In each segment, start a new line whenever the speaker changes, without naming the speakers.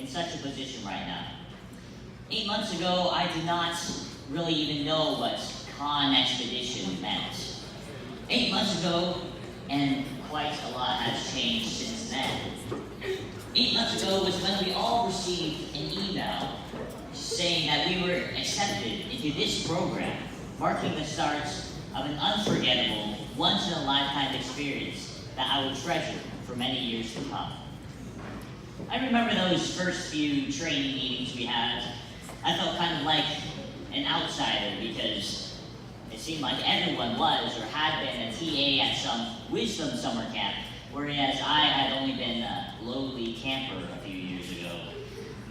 in such a position right now. 8 months ago, I did not really even know what Connexpedition meant. 8 months ago, and quite a lot has changed since then. 8 months ago was when we all received an email saying that we were accepted into this program, marking the start of an unforgettable, once-in-a-lifetime experience that I will treasure for many years to come. I remember those first few training meetings we had. I felt kind of like an outsider because it seemed like everyone was or had been a TA at some wisdom summer camp, whereas I had only been a lowly camper a few years ago.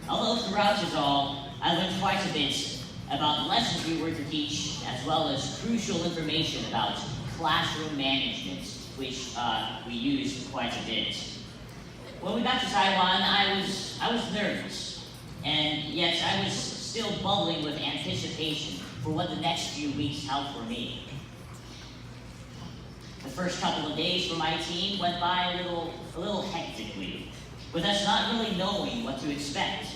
Although throughout it all, I learned quite a bit about the lessons we were to teach, as well as crucial information about classroom management, which we used quite a bit. When we got to Taiwan, I was nervous, and yet I was still bubbling with anticipation for what the next few weeks held for me. The first couple of days for my team went by a little hectically, with us not really knowing what to expect,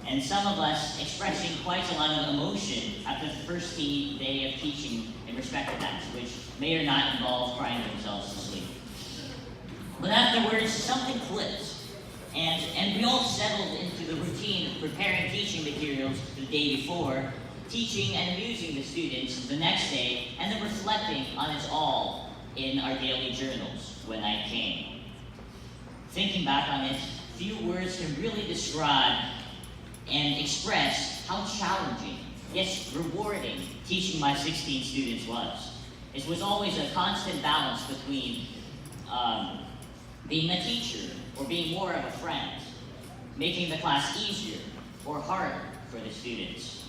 and some of us expressing quite a lot of emotion after the first day of teaching in respect to that, which may or not involve crying themselves to sleep. But afterwards, something clicked, and we all settled into the routine of preparing teaching materials the day before, teaching and amusing the students the next day, and then reflecting on it all in our daily journals when night came. Thinking back on it, few words can really describe and express how challenging, yes, rewarding, teaching my 16 students was. It was always a constant balance between being a teacher or being more of a friend, making the class easier or harder for the students.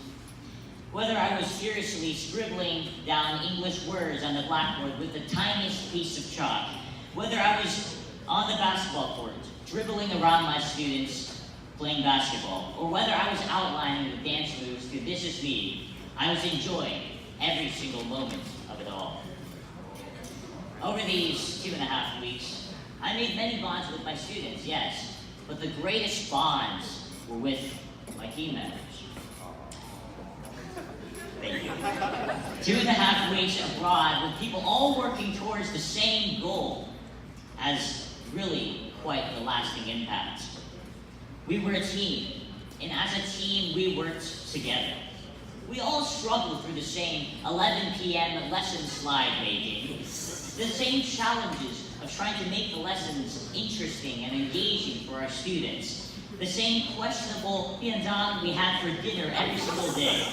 Whether I was furiously scribbling down English words on the blackboard with the tiniest piece of chalk, whether I was on the basketball court, dribbling around my students playing basketball, or whether I was outlining the dance moves to This Is Me, I was enjoying every single moment of it all. Over these 2.5 weeks, I made many bonds with my students, yes, but the greatest bonds were with my team members. Thank you. 2.5 weeks abroad with people all working towards the same goal has really quite the lasting impact. We were a team, and as a team, we worked together. We all struggled through the same 11 p.m. lesson slide making, the same challenges of trying to make the lessons interesting and engaging for our students, the same questionable biandang we had for dinner every single day,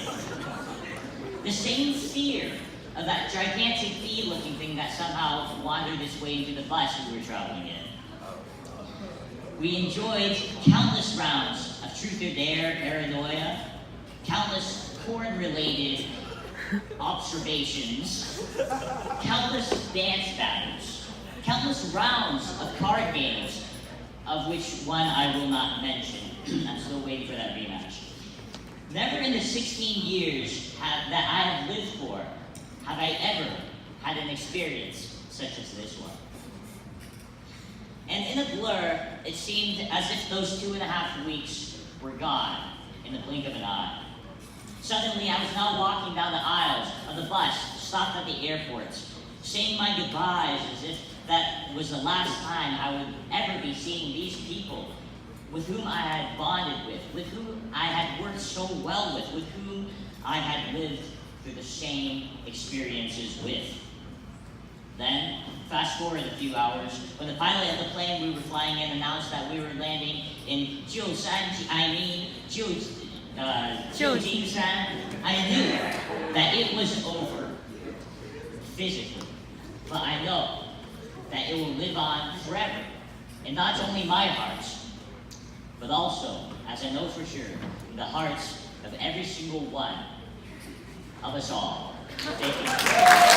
the same fear of that gigantic bee-looking thing that somehow wandered its way into the bus we were traveling in. We enjoyed countless rounds of truth or dare paranoia, countless porn-related observations, countless dance battles, countless rounds of card games, of which one I will not mention. I'm still waiting for that rematch. Never in the 16 years that I have lived for have I ever had an experience such as this one. And in a blur, it seemed as if those 2.5 weeks were gone in the blink of an eye. Suddenly, I was now walking down the aisles of the bus, stopped at the airports, saying my goodbyes as if that was the last time I would ever be seeing these people with whom I had bonded with whom I had worked so well with whom I had lived through the same experiences with. Then, fast forward a few hours, when the pilot of the plane we were flying in announced that we were landing in Jiujinshan, I knew that it was over, physically. But I know that it will live on forever, in not only my heart, but also, as I know for sure, in the hearts of every single one of us all. Thank you.